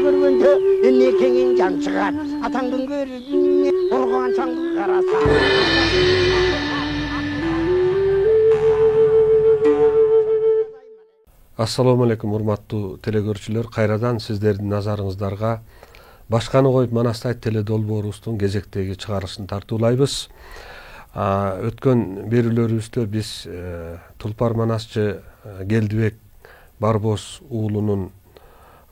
көргенде эне кеңен жан шығар. Атаңдың көріне қорған шаңды қараса. Assalamu alaikum урматтуу телекөрүүчүлөр. Кайрадан сиздердин назарыңыздарга Башканы коюп Манасты айт теле долбоорубуздун кезектеги чыгарылышын тартуулайбыз. Өткөн берүүлөрүбүздө биз Тулпар Манасчы Келдибек Барбос уулунун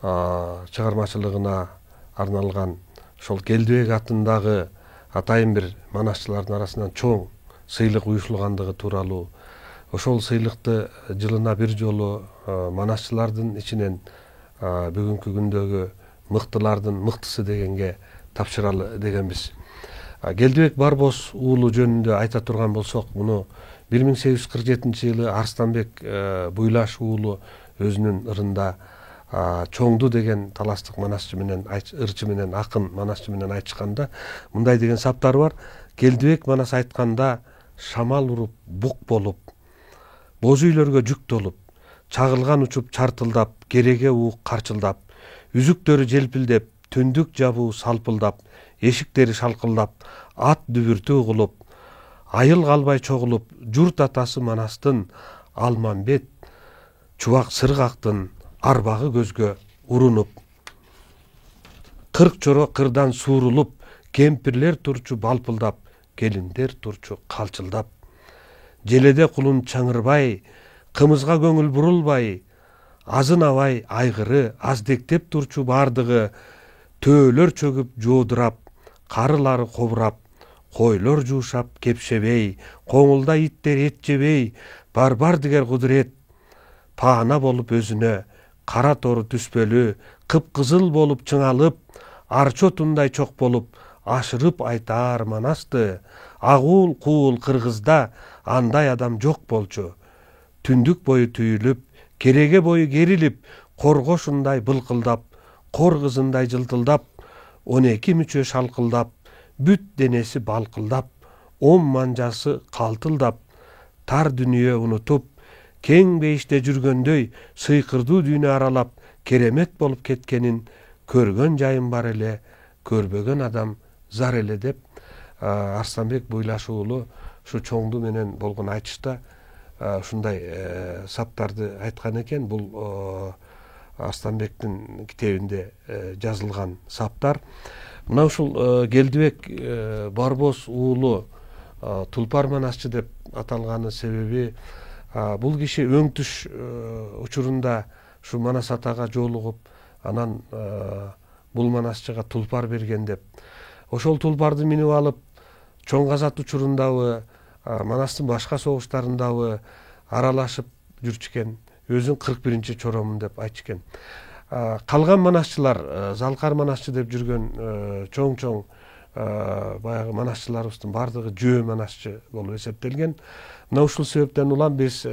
чыгармачылыгына арналган ошол Келдибек атындагы атайын бир манасчылардын арасынан чоң сыйлык уюшулгандыгы тууралуу, ошол сыйлыкты жылына бир жолу манасчылардын ичинен бүгүнкү күндөгү мыктылардын мыктысы дегенге тапшыралы дегенбиз. Келдибек Барбос уулу жөнүндө айта турган болсок, муну 1847-жылы Арстанбек Буйлаш уулу өзүнүн ырында чоңду деген таластык манасчы менен ырчы менен акын манасчы менен айтышканда мындай деген саптары бар. Келдибек манас айтканда шамал уруп бук болуп, боз үйлөргө жүк толуп, чагылган учуп чартылдап, кереге уук карчылдап, үзүктөрү желпилдеп, түндүк жабуу салпылдап, эшиктери шалкылдап, ат дүбүртү угулуп, айыл калбай чогулуп, журт атасы Манастын Алмамбет чубак сыргактын арбагы көзгө урунуп, кырк чоро кырдан суурулуп, кемпирлер турчу балпылдап, келиндер турчу калчылдап, желеде кулун чаңырбай, кымызга көңүл бурулбай, азынабай айгыры аздектеп турчу бардыгы, төөлөр чөгүп жоодурап, карылары кобурап, койлор жуушап кепшебей, коңулда иттер эт жебей, барбар дигер кудурет, паана болуп өзүнө, кара тору түспөлү, кыпкызыл болуп чыңалып, арчы отундай чок болуп, ашырып айтаар Манасты, агуул куул кыргызда андай адам жок болчу. Түндүк бою түйүлүп, кереге бою керилип, коргошундай былкылдап, кор кызындай жылтылдап, 12 мүчө шалкылдап, бүт денеси балкылдап, 10 манжасы калтылдап, тар дүнүйө унутуп, кең бейиште жүргөндөй сыйкырдуу дүйнө аралап, керемет болуп кеткенин көргөн жайым бар эле, көрбөгөн адам зар эле деп Арстанбек Буйлаш уулу ушу чоңду менен болгон айтышта ушундай саптарды айткан экен. Бул Арстанбектин китебинде жазылган саптар. Мына ушул Келдибек Барбос уулу Тулпар Манасчы деп аталганы себеби бул киши өңтүш учурунда ушу Манас атага жолугуп, анан бул манасчыга тулпар берген деп. Ошол тулпарды минип алып, чоң казат учурундабы, Манастын башка согуштарындабы аралашып жүрчүкен. Өзүн 41-чи чоромун деп айтышкен. Калган манасчылар, залкар манасчы деп жүргөн чоң баягы манасчыларыбыздын бардыгы жөө манасчы болуп эсептелген. Мына ушул себептен улам биз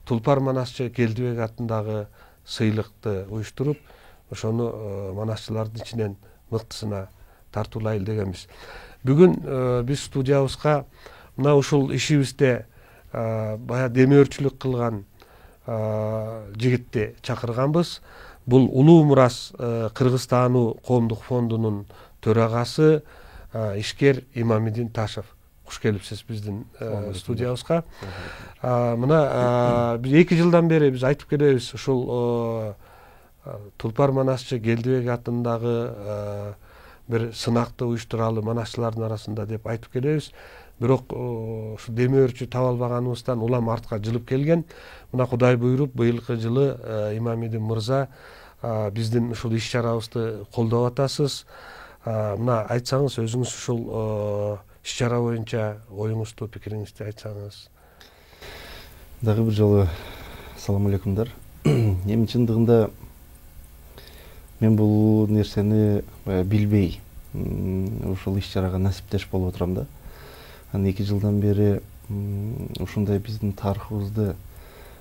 Тулпар Манасчы Келдибек атындагы сыйлыкты уюштуруп, ошону манасчылардын ичинен мыктысына тартуулайлы дегенбиз. Бүгүн биз студиябызга мына ушул ишибизде бая демөөрчүлүк кылган жигитти чакырганбыз. Бул Улуу Мурас Кыргызстануу коомдук фондунун төрагасы ишкер Имамидин Ташев. Куш келипсиз биздин студиябызга. Мына 2 жылдан бери биз айтып келебиз, ушул Тулпар Манасчы Келдибек атындагы бир сынакты уюштуралы манасчылардын арасында деп айтып келебиз. Бирок ушу демөөрчү таба албаганыбыздан улам артка жылып келген. Мына Кудай буйруп, быйылкы жылы Имамидин мырза биздин ушул иш-чарабызды колдоп атасыз. Мына айтсаңыз, өзүңүз ушул иш-чара боюнча оюңузду, пикириңизди айтсаңыз. Дагы бир жолу assalomu alaykumдар. Эми чындыгында мен бул нерсени билбей ушул иш-чарага насиптеш болуп отурам да. 2 жылдан бери ушундай биздин тарыхыбызды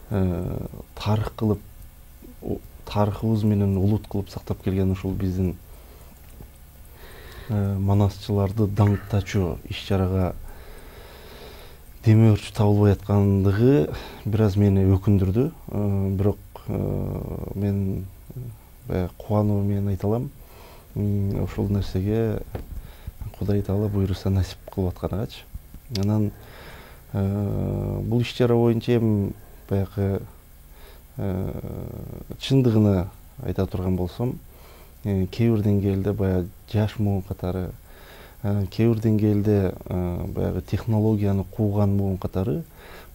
тарых кылып, тарыхыбыз менен улут кылып сактап келген ушул биздин манасчыларды даңктачу иш-чарага демөөрчү табылбай аткандыгы бир аз мени өкүндүрдү. Бирок мен кубануу менен айта алам, ошол нерсеге Кудай Таала буйруса насип кылып атканагачы. Анан бул иш чара боюнча эми баягы чындыгына айта турган болсом, кээ бир деңгээлде баягы жаш муун катары, кээ бир деңгээлде баягы технологияны кууган муун катары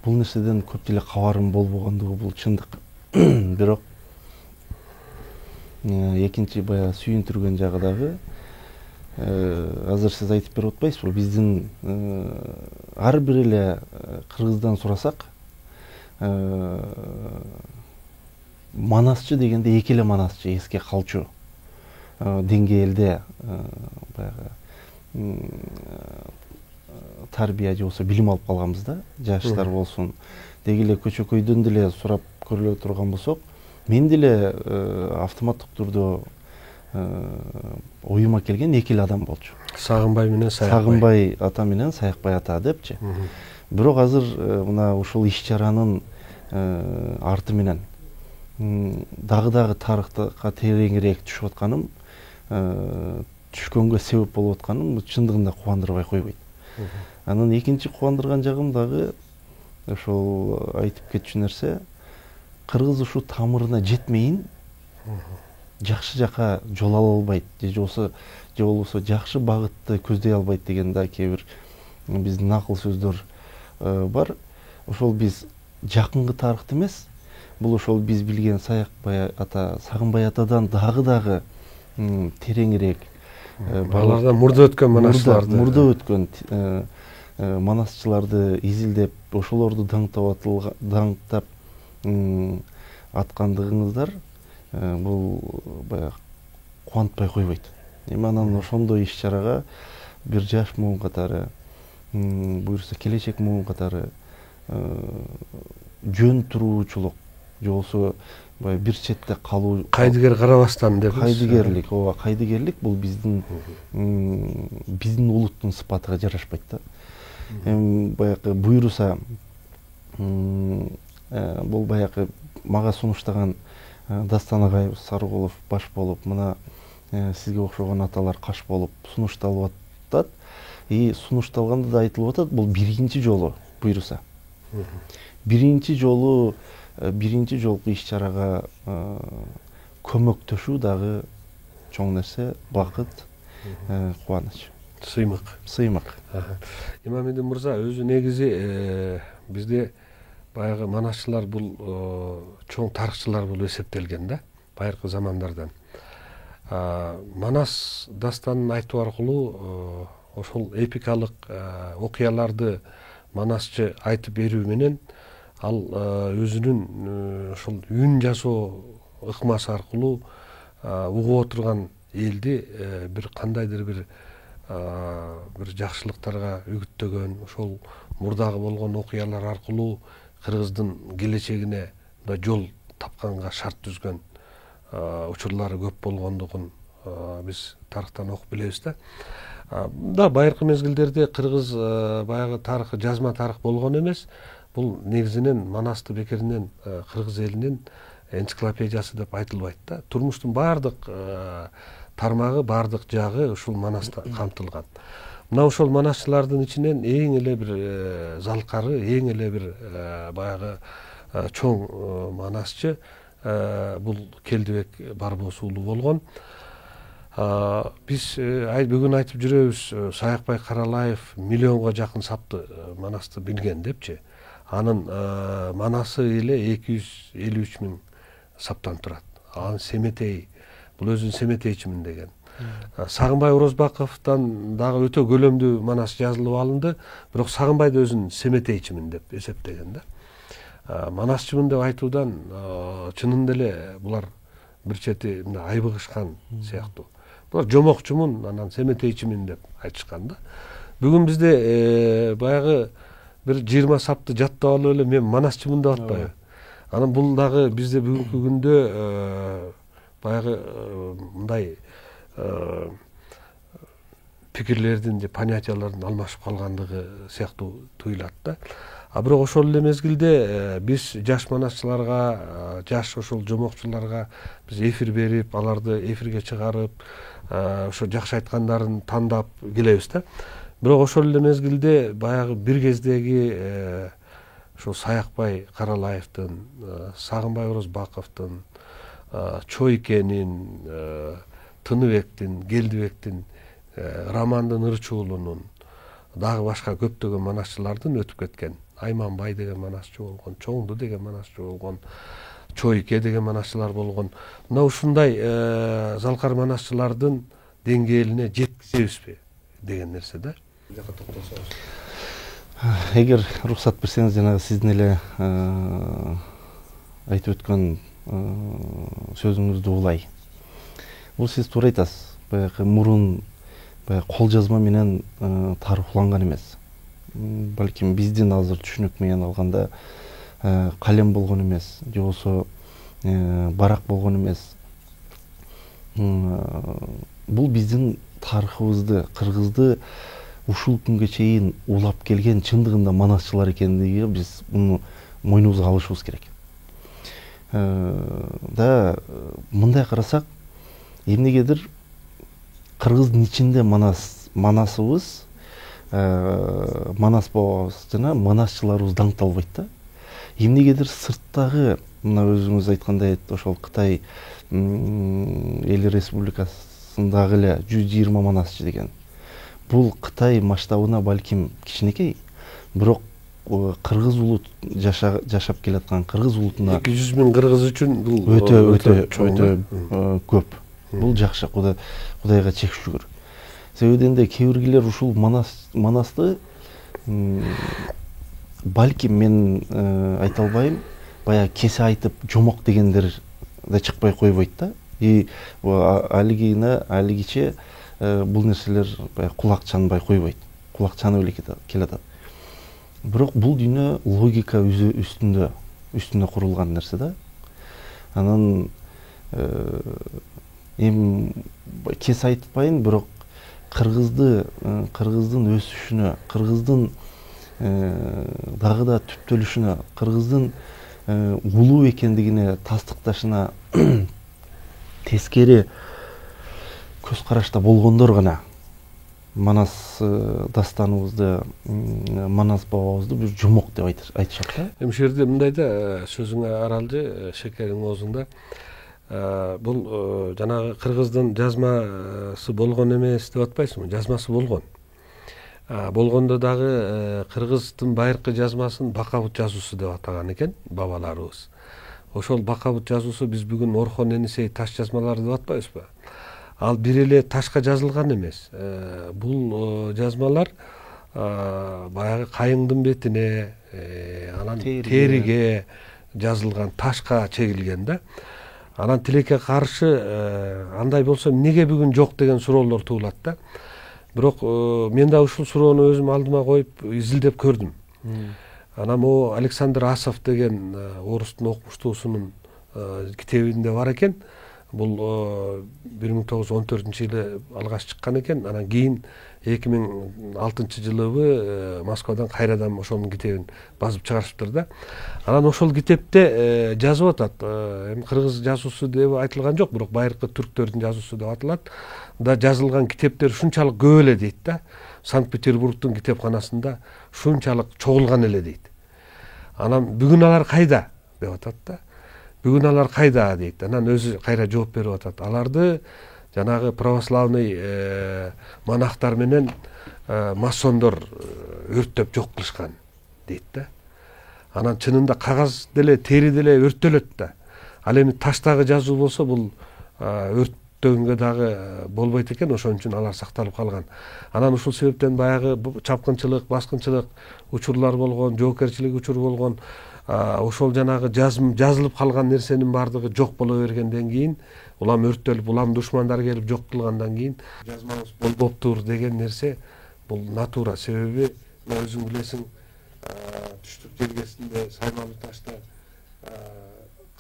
бул нерседен көп деле кабарым болбогондугу бул чындык. Бирок экинчи баягы сүйүндүргөн жагы дагы, азыр сиз айтып берип атпайсызбы, биздин ар бир эле кыргыздан сурасак, манасчы дегенде эки эле манасчы эске калчу деңгээлде баягы тарбия же болбосо билим алып калганбыз да, жаштар болсун. Деги эле көчөкөйдөн деле сурап көрүлө турган болсок, мен деле автоматтык түрдө оюма келген эки эле адам болчу. Сагынбай менен Саякбай. Сагынбай ата менен Саякбай ата депчи. Бирок азыр мына ушул иш чаранын арты менен дагы тарыхка тереңирээк түшүп атканым, түшкөнгө себеп болуп атканым чындыгында кубандырбай койбойт. Анан экинчи кубандырган жагым дагы ошол айтып кетчү нерсе, кыргыз ушу тамырына жетмейин жакшы жака жол ала албайт, же болбосо жакшы багытты көздөй албайт деген да кээ бир биздин накыл сөздөр бар. Ошол биз жакынкы тарыхты эмес, бул ошол биз билген Саякбай ата, Сагынбай атадан дагы тереңирээк, алардан мурда өткөн манасчыларды, мурда өткөн манасчыларды изилдеп, ошолорду даңктап аткандыгыңыздар бул баягы кубантпай койбойт. Эми анан ошондой иш чарага бир жаш муун катары, буюрса келечек муун катары жөн туруучулук, же болбосо бир четте калуу, кайдыгер карабастан деп. Кайдыгерлик, ооба, кайдыгерлик бул биздин улуттун сыпатыга жарашпайт да. Эми баягы буйруса бул баягы мага сунуштаган Дастан Агаев Сарыгулов баш болуп, мына сизге окшогон аталар каш болуп сунушталып атат. И сунушталганда да айтылып атат, бул биринчи жолу буйруса. Биринчи жолку иш чарага көмөктөшүү дагы чоң нерсе, бакыт, кубаныч. Сыймык. Имамидин мырза, өзү негизи бизде баягы манасчылар бул чоң тарыхчылар болуп эсептелген да, байыркы замандардан. Манас дастанын айтуу аркылуу ошол эпикалык окуяларды манасчы айтып берүү менен ал өзүнүн ошол үн жасоо ыкмасы аркылуу угуп отурган элди бир кандайдыр бир жакшылыктарга үгүттөгөн, ошол мурдагы болгон окуялар аркылуу кыргыздын келечегине жол тапканга шарт түзгөн учурлары көп болгондугун биз тарыхтан окуп билебиз да. Байыркы мезгилдерде кыргыз баягы тарыхы жазма тарых болгон эмес. Бул негизинен манасты бекеринен кыргыз элинин энциклопедиясы деп айтылбайт да. Турмуштун баардык тармагы, баардык жагы ушул манаста камтылган. Мына ошол манасчылардын ичинен эң эле бир залкары, эң эле бир баягы чоң манасчы бул Келдибек Барбос уулу болгон. Биз бүгүн айтып жүрөбүз, Саякбай Каралаев миллионго жакын сапты манасты билген депчи. Анын манасы эле 253 000 саптан турат. Анын Семетей, бул өзүн Семетейчимин деген. Сагынбай Орозбаковдон дагы өтө көлөмдүү манас жазылып алынды, бирок Сагынбай да өзүн Семетейчимин деп эсептеген да. Манасчымын деп айтуудан чынында эле булар бир чети айбыгышкан сыяктуу. Булар жомокчумун, анан Семетейчимин деп айтышкан да. Бүгүн бизде баягы бир 20 сапты жаттап алып эле мен манасчымын деп атпайбы. Анан бул дагы бизде бүгүнкү күндө баягы мындай пикирлердин же понятиялардын алмашып калгандыгы сыяктуу туюлат да. А бирок ошол эле мезгилде биз жаш манасчыларга, жаш ошол жомокчуларга биз эфир берип, аларды эфирге чыгарып, ошо жакшы айткандарын тандап келебиз да. Бирок ошол эле мезгилде баягы бир кездеги ошо Саякбай Каралаевдин, Сагынбай Орозбаковдун, Чойкенин, Тыныбектин, Келдибектин, Романдын Ырчуулунун, дагы башка көптөгөн манасчылардын өтүп кеткен. Айманбай деген манасчы болгон, Чоңду деген манасчы болгон, Чойке деген манасчылар болгон. Мына ушундай залкар манасчылардын деңгээлине жеткизебизби деген нерсе да. Эгер уруксат берсеңиз, жанагы сиздин эле айтып өткөн сөзүңүздү улай. Бул сиз туура айтасыз. Баягы мурун кол жазма менен тарыхланган эмес. Балким биздин азыр түшүнүк менен алганда калем болгон эмес, же болбосо барак болгон эмес. Бул биздин тарыхыбызды, кыргызды ушул күнгө чейин улап келген чындыгында манасчылар экендиги биз муну мойнубузга алышыбыз керек. Да мындай карасак, эмнегедир кыргыздын ичинде манасыбыз, манас бабабыз жана манасчыларыбыз даңкталбайт да. Эмнегедир сырттагы, мына өзүңүз айткандай, ошол Кытай Эл Республикасындагы эле 120 манасчы деген. Бул Кытай масштабына балким кичинекей, бирок кыргыз улут жашап келаткан кыргыз улутуна 200 миң кыргыз үчүн бул өтө көп. Бул жакшы, Кудайга чек шүгүр. Себебинен да кээ биргилер ушул манасты балким мен айта албайм, баягы кесе айтып жомок дегендер да чыкпай койбойт да. Алигиче бул нерселер кулак чанбай койбойт. Кулак чанып эле келатат. Бирок бул дүйнө логика үстүндө курулган нерсе да. Анан кес айтпайын, бирок кыргыздын өсүшүнө, кыргыздын дагы да түптөлүшүнө, кыргыздын улуу экендигине тастыкташына тескери көз карашта болгондор гана манас дастаныбызды, манас бабабызды бир жомок деп айтышат да. Эми ушул жерде мындай да, сөзүңө аралжы, шекериң оозуңда. Бул жанагы кыргыздын жазмасы болгон эмес деп атпайсыңбы? Жазмасы болгон. Болгондо дагы кыргыздын байыркы жазмасын Бакабут жазуусу деп атаган экен бабаларыбыз. Ошол Бакабут жазуусу биз бүгүн Орхон Энисей таш жазмалары деп атпайбызбы? Ал бир эле ташка жазылган эмес. Бул жазмалар баягы кайыңдын бетине, анан териге жазылган, ташка чегилген да. Анан тилекке каршы андай болсо эмнеге бүгүн жок деген суроолор туулат да. Бирок мен да ушул суроону өзүм алдыма коюп изилдеп көрдүм. Анан могу Александр Асов деген орустун окумуштуусунун китебинде бар экен. Бул 1914-жылы алгаш чыккан экен. Анан кийин 2006-жылы Москвадан кайрадан ошонун китебин базып чыгарышыптыр да. Анан ошол китепте жазып атат. Эми кыргыз жазуусу деп айтылган жок, бирок байыркы түрктөрдүн жазуусу деп атылат. Да жазылган китептер ушунчалык көп эле дейт да. Санкт-Петербургдун китепканасында ушунчалык чогулган эле дейт. Анан бүгүн алар кайда деп атат да. Бүгүн алар кайда дейт. Анан өзү кайра жооп берип атат. Аларды жанагы православный монахтар менен масондор өрттөп жок кылышкан дейт да. Анан чынында кагаз деле, тери деле өрттөлөт да. Ал эми таштагы жазуу болсо бул өрттөнгө дагы болбойт экен, ошон үчүн алар сакталып калган. Анан ушул себептен баягы чапкынчылык, баскынчылык учурлар болгон, жоокерчилик учуру болгон, ошол жанагы жазылып калган нерсенин баардыгы жок боло бергенден кийин, улам өрттөлүп, улам душмандар келип жок кылгандан кийин жазмабыз болбоптур деген нерсе бул натура. Себеби өзүң билесиң, түштүк жергесинде Саймалы ташта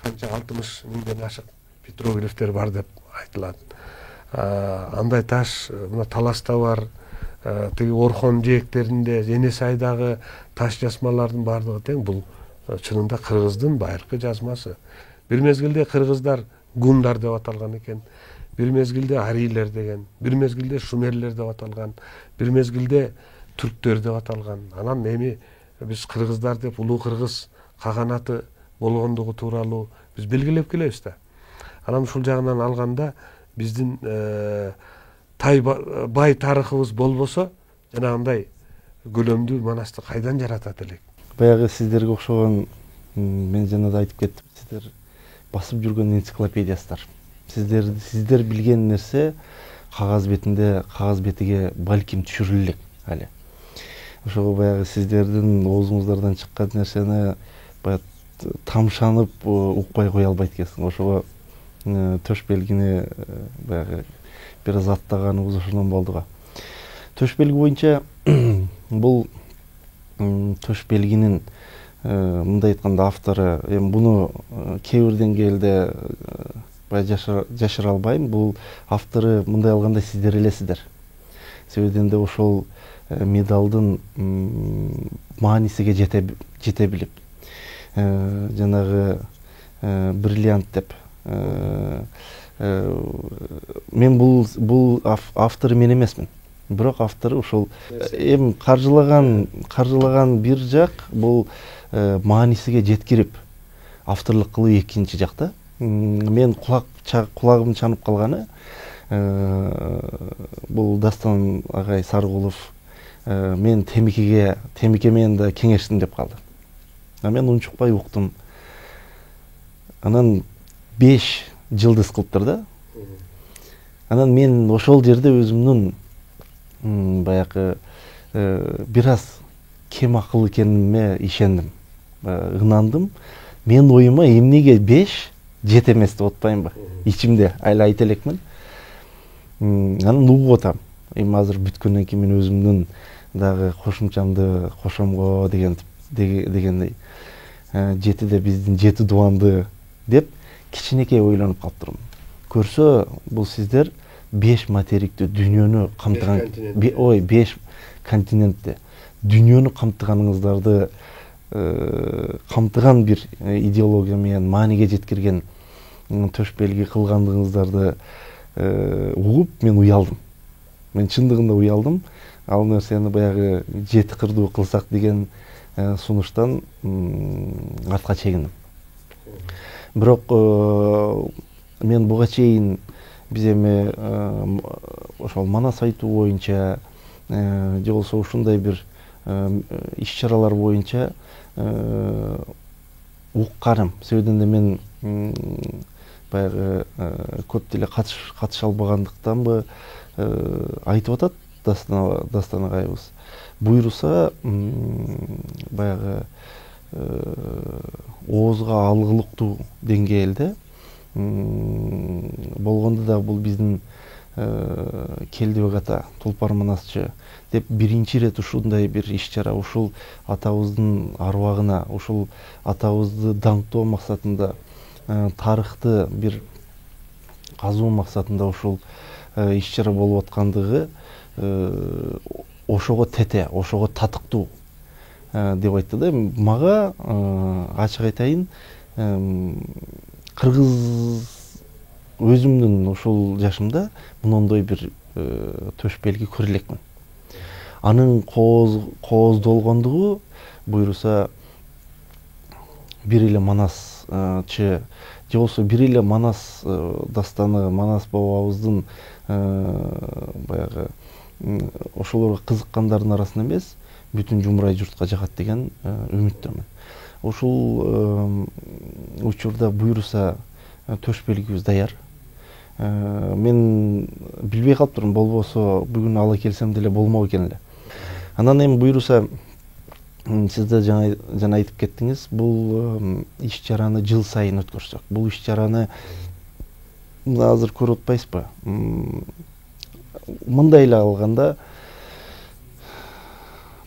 канча 60 миңден ашык петроглифтер бар деп айтылат. Андай таш мына Таласта бар, тиги Орхон жээктеринде, Эне Сайдагы таш жазмалардын баардыгы тең. Бул чынында кыргыздын байыркы жазмасы. Бир мезгилде кыргыздар гундар деп аталган экен, бир мезгилде арийлер деген, бир мезгилде шумерлер деп аталган, бир мезгилде түрктөр деп аталган. Анан эми биз кыргыздар деп улуу кыргыз каганаты болгондугу тууралуу биз белгилеп келебиз да. Анан ушул жагынан алганда биздин бай тарыхыбыз болбосо, жанагындай көлөмдүү манасты кайдан жаратат элек? Баягы сиздерге окшогон, мен жана да айтып кеттим, сиздер басып жүргөн энциклопедиясыздар. Сиздер билген нерсе кагаз бетинде, кагаз бетиге балким түшүрүлө элек али. Ошого баягы сиздердин оозуңуздардан чыккан нерсени баягы тамшанып укпай кое албайт экенсиң. Ошого төш белгини баягы бир аз аттаганыбыз ошондон болду го. Төш белги боюнча бул төш белгинин мындай айтканда автору, эми буну кээ бир деңгээлде жашыра албайм. Бул автору мындай алганда сиздер элесиздер. Себебинде ошол медалдын маанисиге жете билип, жанагы бриллиант деп, мен бул автору мен эмесмин. Бирок автору ушул эми каржылаган бир жак, бул маанисиге жеткирип авторлук кылуу экинчи жакта. Мен кулагым чанып калганы, бул Дастан агай Саргулов мен темике менен да кеңештим деп калды. Мен унчукпай уктум. Анан 5 жылдыз кылыптыр да. Анан мен ошол жерде өзүмдүн баягы бир аз кем акыл экениме ишендим, ынандым. Мен оюма эмнеге 5 жете эмес деп атпаймынбы? Ичимде айла айта элекмин. Анан угуп атам. Эми азыр бүткөндөн кийин мен өзүмдүн дагы кошумчамды кошомго дегендей жетиде биздин жети дубанды деп кичинекей ойлонуп калыптырмын. Көрсө бул сиздер 5 материктүү дүйнөнү камтыган, 5 континентте дүйнөнү камтыганыңыздарды камтыган бир идеология менен мааниге жеткирген төш белги кылгандыгыңыздарды угуп мен уялдым. Мен чындыгында уялдым. Ал нерсени баягы жети кырдуу кылсак деген сунуштан артка чегиндим. Бирок мен буга чейин биз эми ошол манас айтуу боюнча же болбосо ушундай бир иш-чаралар боюнча укканым. Себебинде мен баягы көп деле катыша албагандыктанбы айтып атат Дастан агайыбыз. Буйруса баягы оозга алгылыктуу деңгээлде болгондо да бул биздин Келдибек ата, Тулпар манасчы деп биринчи ирет ушундай бир иш-чара, ушул атабыздын арбагына, ушул атабызды даңктоо максатында, тарыхты бир казуу максатында ушул иш-чара болуп аткандыгы ошого тете, ошого татыктуу деп айтты да. Мага ачык айтайын, кыргыз өзүмдүн ушул жашымда мындай бир төш белги көрө элекмин. Анын кооздолгондугу буйруса бир эле манасчы, же болбосо бир эле манас дастаны, манас бабабыздын баягы ошолорго кызыккандардын арасында эмес, бүтүн жумурай журтка жагат деген үмүттөмүн. Ушул учурда буйруса төш белгибиз даяр. Мен билбей калыптырмын, болбосо бүгүн ала келсем деле болмок экен эле. Анан эми буйруса сиз да жана айтып кеттиңиз, бул иш-чараны жыл сайын өткөрсөк, бул иш-чараны азыр көрүп атпайсызбы? Мындай эле алганда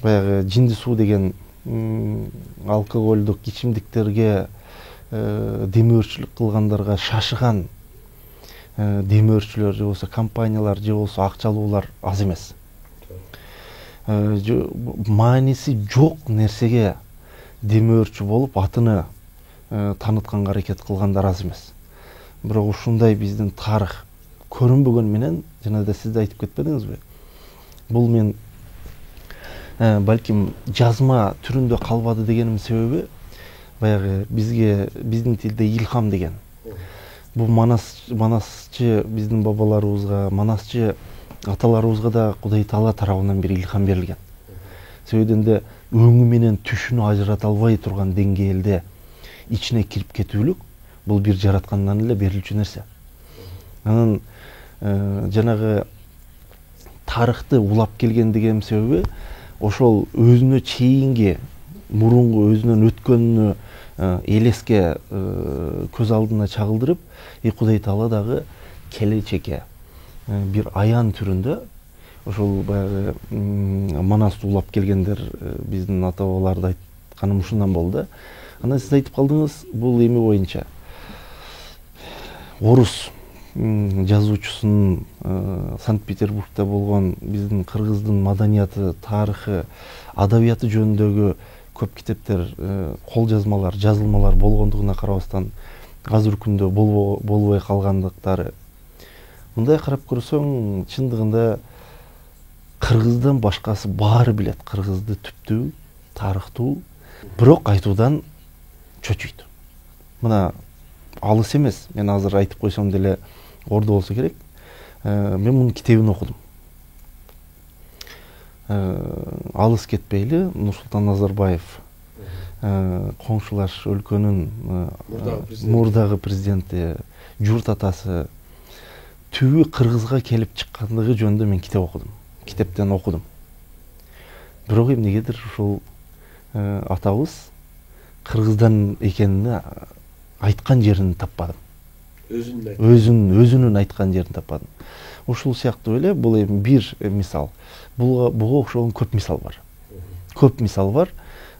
баягы жинди суу деген алкоголдук ичимдиктерге демөөрчүлүк кылгандарга шашыган демөөрчүлөр же болбосо компаниялар же болбосо акчалуулар аз эмес. мааниси жок нерсеге демөөрчү болуп атыны танытканга аракет кылгандар аз эмес. Бирок ушундай биздин тарых көрүнбөгөн менен, жана да сиз да айтып кетпедиңизби? Бул мен балким жазма түрүндө калбады дегеним себеби баягы бизге биздин тилде илхам деген. Бул манасчы биздин бабаларыбызга, манасчы аталарыбызга да Кудай Таала тарабынан бир илхам берилген. Себебинен де өңү менен түшүнү ажырата албай турган деңгээлде ичине кирип кетүүлүк бул бир жараткандан эле берилчү нерсе. Анан жанагы тарыхты улап келген деген себеби ошол өзүнө чейинги мурунку өзүнөн өткөнүнө элеске көз алдына чагылдырып, Кудай Таала дагы келечекке бир аян түрүндө ошол баягы манасты улап келгендер биздин ата бабаларды айтканым ушундан болду. Анан сиз айтып калдыңыз, бул эми боюнча орус жазуучусунун Санкт-Петербургда болгон биздин кыргыздын маданияты, тарыхы, адабияты жөнүндөгү көп китептер, кол жазмалар, жазылмалар болгондугуна карабастан азыр күндө болбой калгандыктары. Мындай карап көрсөң, чындыгында кыргыздан башкасы баары билет кыргызды түптүү, тарыхтуу, бирок айтуудан чочуйт. Мына алыс эмес, мен азыр айтып койсом деле ордо болсо керек. Мен мунун китебин окудум. Алыс кетпейли, Нурсултан Назарбаев, коңшулаш өлкөнүн мурдагы президенти, журт атасы түбү кыргызга келип чыккандыгы жөнүндө мен китеп окудум. Китептен окудум. Бирок эмнегедир ушул атабыз кыргыздан экенине айткан жерин таппадым. Өзүнүн айткан жерин таппадым. Ушул сыяктуу эле бул эми бир мисал. Буга окшогон көп мисал бар. Көп мисал бар.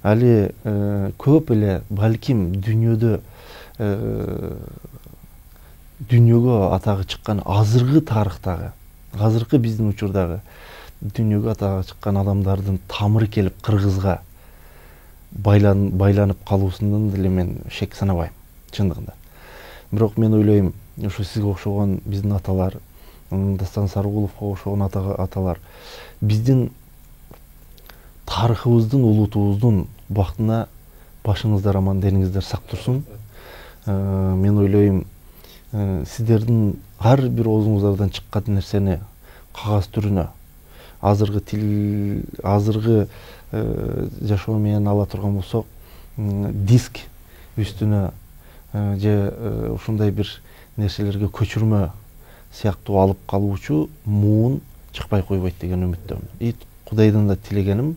Али көп эле балким дүйнөгө атагы чыккан азыркы тарыхтагы, азыркы биздин учурдагы дүйнөгө атагы чыккан адамдардын тамыры келип кыргызга байланып калуусунан деле мен шек санабайм, чындыгында. Бирок мен ойлойм, ушу сизге окшогон биздин аталар, Дастан Сарыгуловго окшогон аталар биздин тарыхыбыздын, улутубуздун бактына башыңыздар аман, дениңиздер сак турсун. Мен ойлойм, сиздердин ар бир оозуңуздардан чыккан нерсени кагаз түрүнө, азыркы тил, азыркы жашоо менен ала турган болсок, диск үстүнө же ушундай бир нерселерге көчүрмө сыяктуу алып калуучу муун чыкпай койбойт деген үмүттөмүн. Кудайдан да тилегеним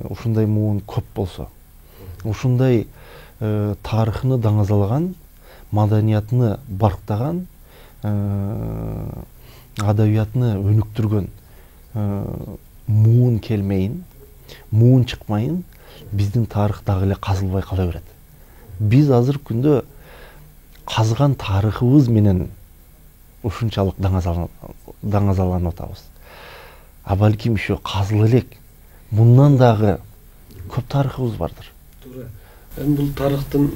ушундай муун көп болсо, ушундай тарыхыны даңазалаган, маданиятыны барктаган, адабиятыны өнүктүргөн муун келмейин, муун чыкмайын, биздин тарых дагы эле казылбай кала берет. Биз азыр күндө казган тарыхыбыз менен ушунчалык даңазаланып атабыз. А балким еще казыла элек, мындан дагы көп тарыхыбыз бардыр. Туура. Эми бул тарыхтын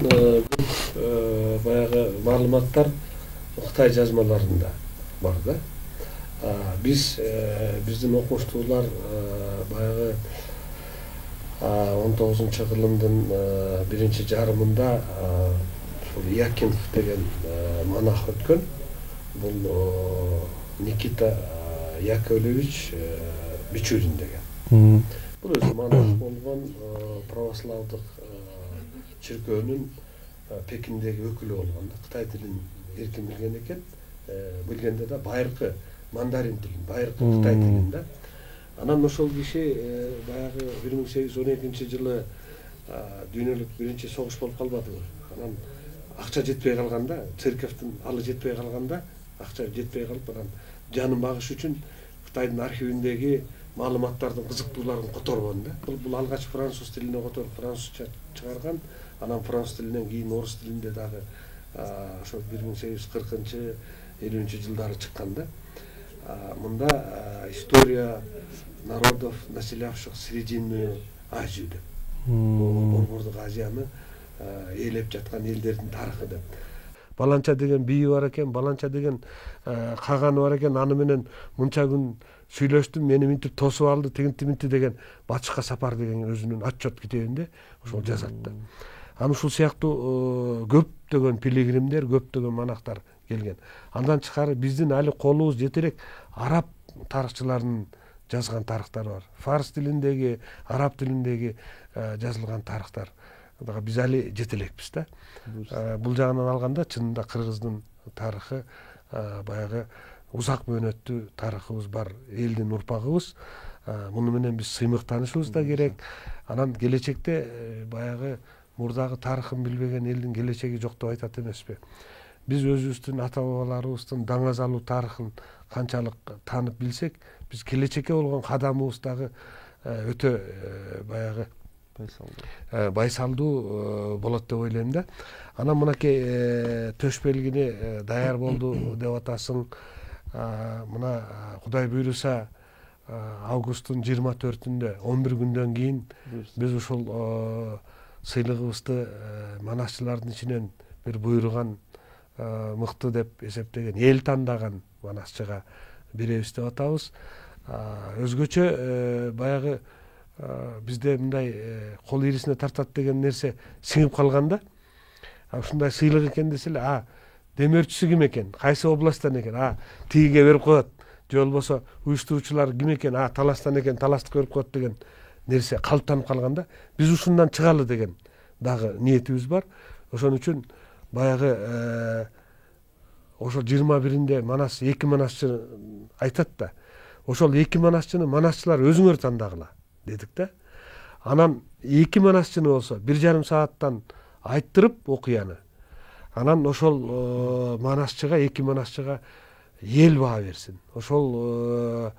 баягы маалыматтар Кытай жазмаларында бар да. Биздин окумуштуулар баягы 19-кылымдын биринчи жарымында Якинов деген монах өткөн. Бул Никита Яковлевич Бичурин деген. Бул өзү монах болгон православдык чиркөөнүн Пекиндеги өкүлү болгон. Кытай тилин эркин билген экен. Билгенде да байыркы мандарин тилин, байыркы Кытай тилин да. Анан ошол киши баягы 1812-жылы дүйнөлүк биринчи согуш болуп калбадыбы. Анан акча жетпей калганда, церковдун алы жетпей калганда, акча жетпей калып, анан жанын багыш үчүн Кытайдын архивиндеги маалыматтардын кызыктууларын которгон да. Бул алгач француз тилине которуп французча чыгарган, анан француз тилинен кийин орус тилинде дагы ошо 1840-50-жылдары чыккан да. мында история народов, населявших Срединную Азию деп. Борбордук Азияны ээлеп жаткан элдердин тарыхы деп. Баланча деген бийи бар экен, баланча деген каганы бар экен, аны менен мынча күн сүйлөштүм, мени минтип тосуп алды, тигинти деген Батышка сапар деген өзүнүн отчет китебинде ошол жазат да. Аны ушул сыяктуу көптөгөн пилигримдер, көптөгөн монахтар келген. Андан тышкары биздин али колубуз жете элек араб тарыхчыларынын жазган тарыхтары бар. Фарс тилиндеги, араб тилиндеги жазылган тарыхтар. Биз али жете элекпиз да. Бул жагынан алганда чынында кыргыздын тарыхы баягы узак мөөнөттүү тарыхыбыз бар, элдин урпагыбыз. Муну менен биз сыймыктанышыбыз да керек. Анан келечекте баягы мурдагы тарыхын билбеген элдин келечеги жок деп айтат эмеспи? Биз өзүбүздүн ата бабаларыбыздын даңазалуу тарыхын канчалык таанып билсек, биз келечекке болгон кадамыбыз дагы өтө баягы байсалдуу болот деп ойлойм да. Анан мынакей төш белгини даяр болду деп атасың. Мына Кудай буйруса августтун 24-ндө 11 күндөн кийин биз ушул сыйлыгыбызды манасчылардын ичинен бир буйруган мыкты деп эсептеген, эл тандаган манасчыга беребиз деп атабыз. Өзгөчө баягы бизде мындай кол ирисине тартат деген нерсе сиңип калганда, ушундай сыйлык экен десе эле, демөөрчүсү ким экен, кайсы областтан экен, тигиге берип коет, же болбосо уюштуруучулар ким экен, таластан экен, таластыкка берип коет деген нерсе калыптанып калганда, биз ушундан чыгалы деген дагы ниетибиз бар. Ошон үчүн баягы ошол 21-inde манас 2 манасчы айтат да. Ошол 2 манасчыны манасчылар өзүңөр тандагыла дедик да. Анан 2 манасчыны болсо 1,5 сааттан айттырып окуяны. Анан ошол манасчыга, 2 манасчыга эл баа берсин. Ошол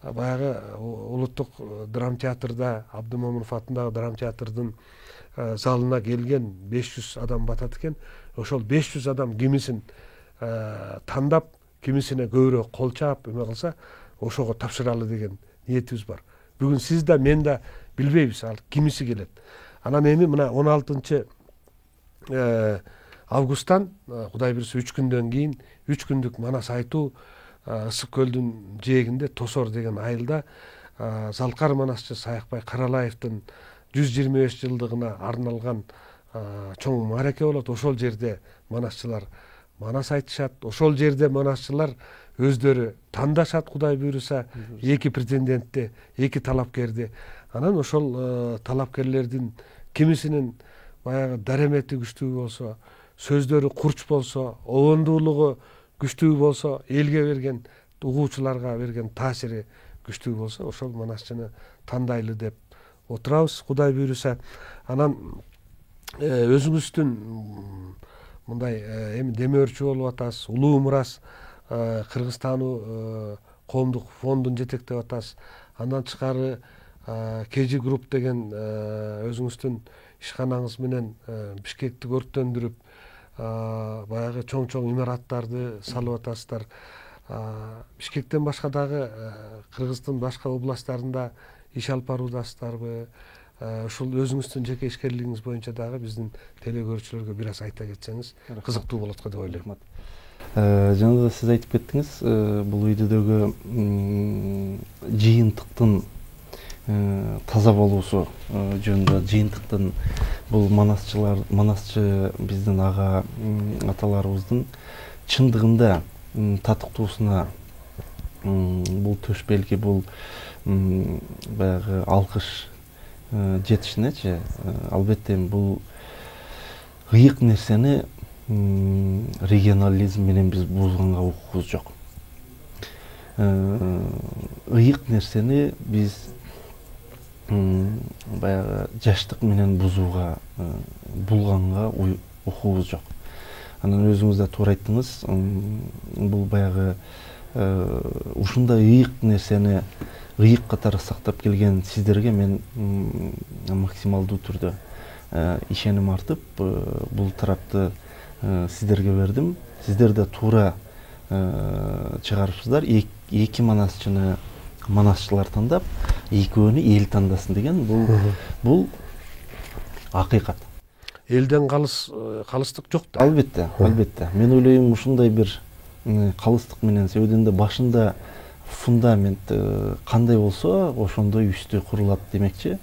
баягы улуттук драм театрда, Абдымомунов атындагы драм театрдын залына келген 500 адам батат экен. Ошол 500 адам кимисин тандап, кимисине көбүрөөк кол чаап эме кылса, ошого тапшыралы деген ниетибиз бар. Бүгүн сиз да мен да билбейбиз ал кимиси келет. Анан эми мына 16 августтан Кудай буйруса 3 күндөн кийин 3 күндүк манас айтуу Ысык көлдүн жээгинде Тосор деген айылда Залкар манасчы Саякбай Каралаевдин 125 жылдыгына арналган чоң мараке болот. Ошол жерде манасчылар манас айтышат. Ошол жерде манасчылар өздөрү тандашат, Кудай буйруса, 2 претендентти, 2 талапкерди. Анан ошол талапкерлердин кимисинин баягы даремети күчтүү болсо, сөздөрү курч болсо, обондуулугу күчтүү болсо, элге берген, угуучуларга берген таасири күчтүү болсо, ошол манасчыны тандайлы деп отурабыз, Кудай буйруса. Анан өзүңүздүн мындай эми демөөрчү болуп атасыз, улуу мурас Кыргызстануу коомдук фондун жетектеп атасыз. Андан тышкары Кежи групп деген өзүңүздүн ишканаңыз менен Бишкекти көрктөндүрүп баягы чоң имараттарды салып атасыздар. Бишкектен башка дагы Кыргыздын башка областтарында иш алып баруудасыздарбы? Ушул өзүңүздүн жеке ишкерлигиңиз боюнча дагы биздин телекөрүүчүлөргө бир аз айта кетсеңиз кызыктуу болот го деп ойлойм. Жана да сиз айтып кеттиңиз, бул үйдүдөгү жыйынтыктын таза болуусу жөнүндө. Жыйынтыктын бул манасчы биздин ага аталарыбыздын чындыгында татыктуусуна бул төш белги, бул баягы алкыш жетишинечи, албетте бул ыйык нерсени регионализм менен биз бузганга укугубуз жок. Ыйык нерсени биз баягы жаштык менен бузууга, булганга укугубуз жок. Анан өзүңүз да туура айттыңыз, бул баягы ушундай ыйык нерсени ыйык катары сактап келген сиздерге мен максималдуу түрдө ишеним артып, бул тарапты сиздерге бердим. Сиздер да туура чыгарыпсыздар. эки манасчылар тандап, экөөнү эл тандасын деген бул акыйкат. Элден калыстык жок да. Албетте. Мен ойлойм ушундай бир калыстык менен себебинде башында фундамент кандай болсо ошондой үстү курулат демекчи.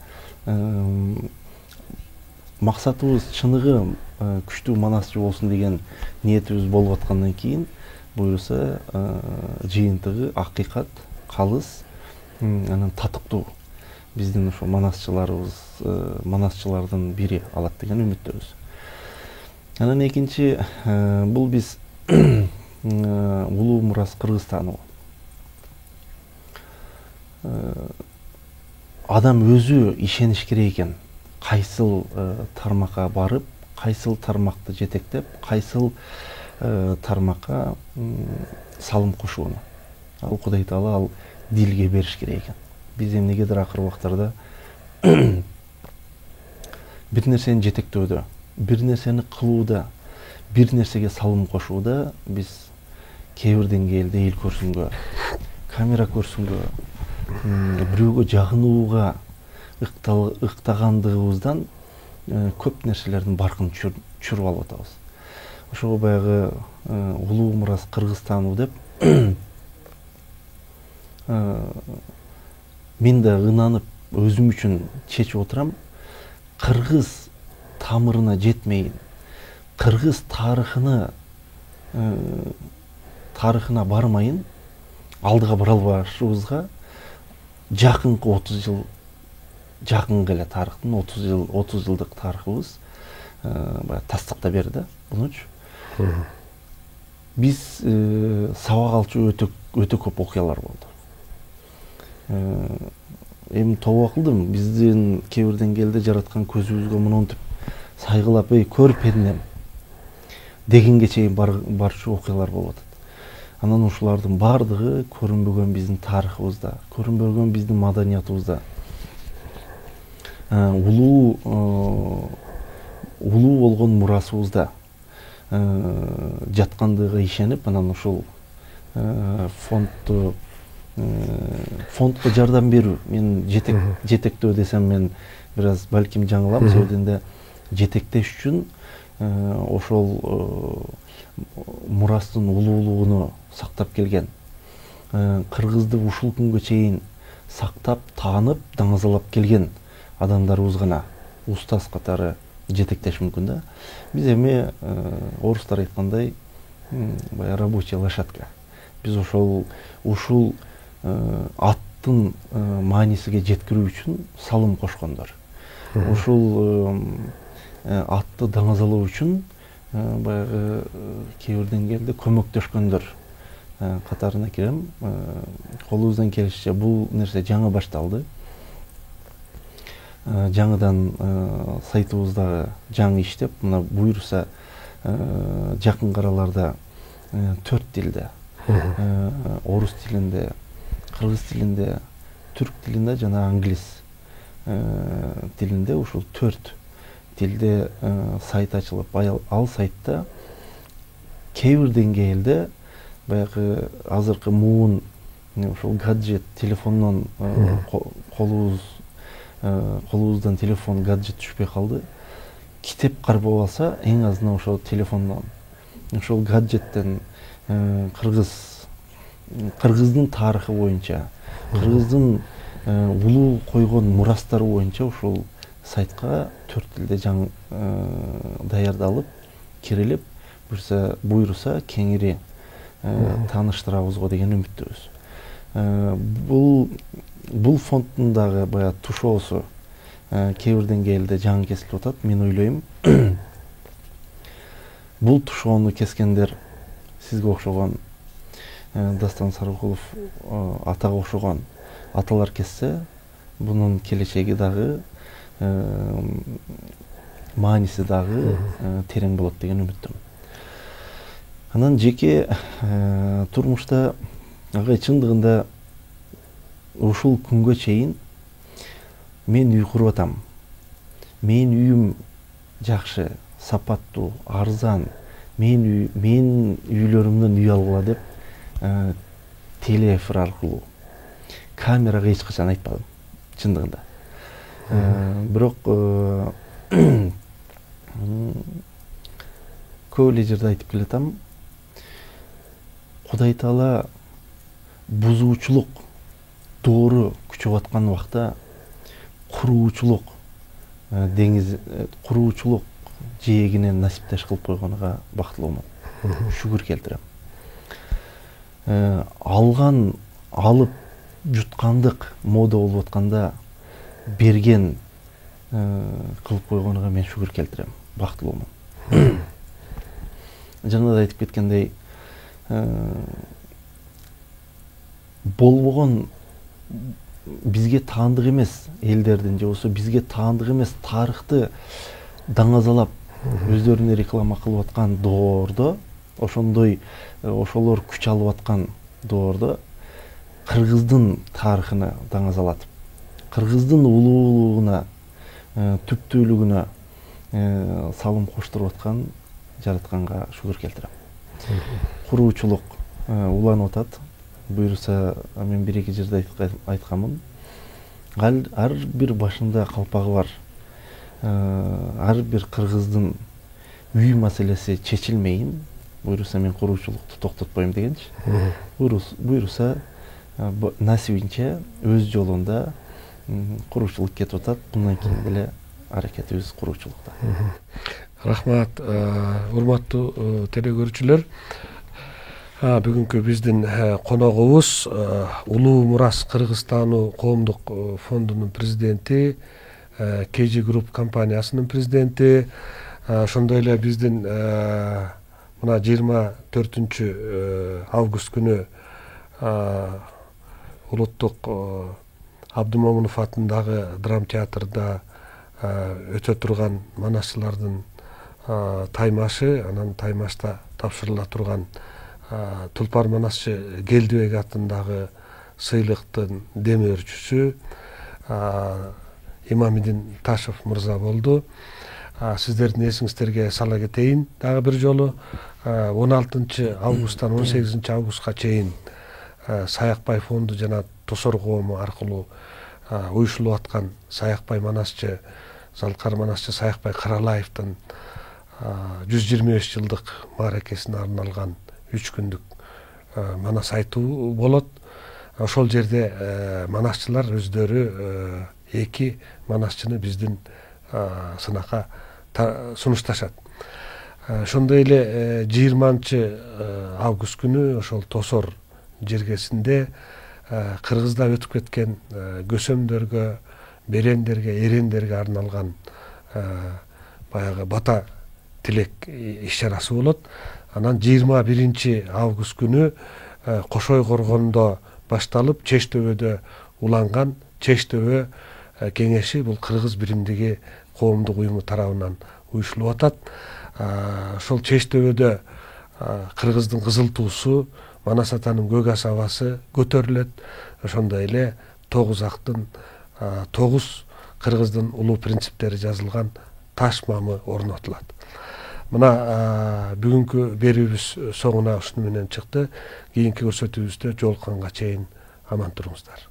Максатыбыз чыныгы күчтүү манасчы болсун деген ниетибиз болуп аткандан кийин буюрса жыйынтыгы акыйкат, калыс, анан татыктуу биздин ошо манасчылардын бири алат деген үмүттөбүз. Анан экинчи бул биз улуу мурас Кыргызстаныбы. Адам өзү ишениш керек экен. Кайсыл тармакка барып, кайсыл тармакты жетектеп, кайсыл тармакка салым кошууну. Ал Кудай Таала ал дилге бериш керек экен. Биз эмнегедир акыркы убактарда бир нерсени жетектөөдө, бир нерсени кылууда, бир нерсеге салым кошууда биз кээ бир деңгээлде эл көрсүнгө, камера көрсүнгө, бирөөгө жагынууга ыктагандыгыбыздан көп нерселердин баркын чүрүп алып атабыз. Ошого баягы улуу мурас Кыргызстаныбы деп мен да ынанып өзүм үчүн чечип отурам. Кыргыз тамырына жетмейин, кыргыз тарыхына бармайын, алдыга бара албашыбызга жакынкы 30 жыл жакын эле тарыхтын 30 жылдык тарыхыбыз тастыктап берди да бунучу. Биз сабак алчу өтө көп окуялар болду. Эми тобо кылдым, биздин кээ бир деңгээлде жараткан көзүбүзгө монтип сайгылап, көрүп единем дегенге чейин барчу окуялар болуп атат. Анан ушулардын бардыгы көрүнбөгөн биздин тарыхыбызда, көрүнбөгөн биздин маданиятыбызда, улуу болгон мурасыбызда жаткандыгына ишенип, анан ушул фондко жардам берүү, мен жетектөө десем мен бир аз балким жаңылам, себебинде жетектеш үчүн ошол мурастын улуулугуну сактап келген, кыргызды ушул күнгө чейин сактап, таанып, даңазалап келген адамдарыбыз гана устаз катары жетектеш мүмкүн да. Биз эми орустар айткандай баягы рабочая лошадка. Биз ушул аттын маанисиге жеткирүү үчүн салым кошкондор. Ушул атты даңазалоо үчүн баягы кээ бир деңгээлде көмөктөшкөндөр катарына кирем. Колубуздан келишинче бул нерсе жаңы башталды. Жаңыдан сайтыбыздагы жаңы иштеп, мына буйруса жакын араларда 4 тилде, орус тилинде, кыргыз тилинде, түрк тилинде жана англис тилинде ушул 4 тилде сайт ачылып, ал сайтта кээ бир деңгээлде баягы азыркы муун ушул гаджет телефондон колубуздан телефон гаджет түшпөй калды. Китеп кармап алса, эң азынан ошол телефондон, ошол гаджеттен кыргыздын тарыхы боюнча, кыргыздын улуу койгон мурастары боюнча ушул сайтка 4 тилде жаңы даярдалып, кирилип, буйруса кеңири тааныштырабыз го деген үмүттөбүз. Бул фонддун дагы баягы тушоосу кээ бир деңгээлде жаңы кесилип атат. Мен ойлойм, бул тушоону кескендер сизге окшогон, Дастан Сарыкулов атага окшогон аталар кессе, бунун келечеги дагы мааниси дагы терең болот деген үмүттөмүн. Анан жеке турмушта чындыгында ушул күнгө чейин мен үй куруп атам. Менин үйүм жакшы, сапаттуу, арзан. Мен үйлөрүмдөн үй алгыла деп телеэфир аркылуу камерага эч качан айтпадым чындыгында. Бирок көп эле жерде айтып келатам, Кудай Таала бузуучулук доору күчөп аткан убакта куруучулук куруучулук жээгинен насиптеш кылып койгонуга бактылуумун. Шүгүр келтирем. Алып жуткандык мода болуп атканда берген кылып койгонуга мен шүгүр келтирем, бактылуумун. Жана да айтып кеткендей, болбогон бизге таандык эмес элдердин же болбосо бизге таандык эмес тарыхты даңазалап өздөрүнө реклама кылып аткан доордо, ошолор күч алып аткан доордо кыргыздын тарыхына даңазалатып, кыргыздын улуулугуна, түптүүлүгүнө салым коштуруп аткан жаратканга шүгүр келтирем. Куруучулук уланып атат. Буюрса, мен бир-эки жерде айтканмын. Ар бир башында калпагы бар. Ар бир кыргыздын үй маселеси чечилмейин. Буюрса, мен куруучулукту токтотпойм дегенчи. Буюрса, насибинче өз жолунда куруучулук кетип атат. Мындан кийин деле аракетибиз куруучулукта. Рахмат, урматтуу телекөрүүчүлөр. Бүгүнкү биздин коногубуз Улуу Мурас Кыргызстануу коомдук фондунун президенти, KG Group компаниясынын президенти, ошондой эле биздин мына 24 август күнү улуттук Абдымомунов атындагы драм театрда өтө турган манасчылардын таймашы, анан таймашта тапшырыла турган Тулпар Манасчы Келдибек атындагы сыйлыктын демөөрчүсү Имамидин Ташев мырза болду. Сиздердин эсиңиздерге сала кетейин, дагы бир жолу 16 августтан 18 августка чейин Саякбай фонду жана Тосор коому аркылуу уюшулуп аткан Саякбай Манасчы, Залкар Манасчы Саякбай Каралаевдин 125 жылдык мааракесине арналган 3 күндүк манас айтуу болот. Ошол жерде манасчылар өздөрү 2 манасчыны биздин сынакка сунушташат. Ошондой эле 20 август күнү ошол Тосор жергесинде Кыргызда өтүп кеткен көсөмдөргө, берендерге, эрендерге арналган баягы бата тилек иш-чарасы болот. Анан 21 август күнү Кошой коргондо башталып, Чештөбөдө уланган Чештөбө кеңеши бул Кыргыз биримдиги коомдук уюму тарабынан уюшулуп атат. Ошол Чештөбөдө Кыргыздын кызыл туусу, Манас атанын көк асабасы көтөрүлөт. Ошондой эле 9 актын 9 Кыргыздын улуу принциптери жазылган таш мамы орнотулат. Мына бүгүнкү берүүбүз соңуна ушуну менен чыкты. Кийинки көрсөтүүбүздө жолукканга чейин аман туруңуздар.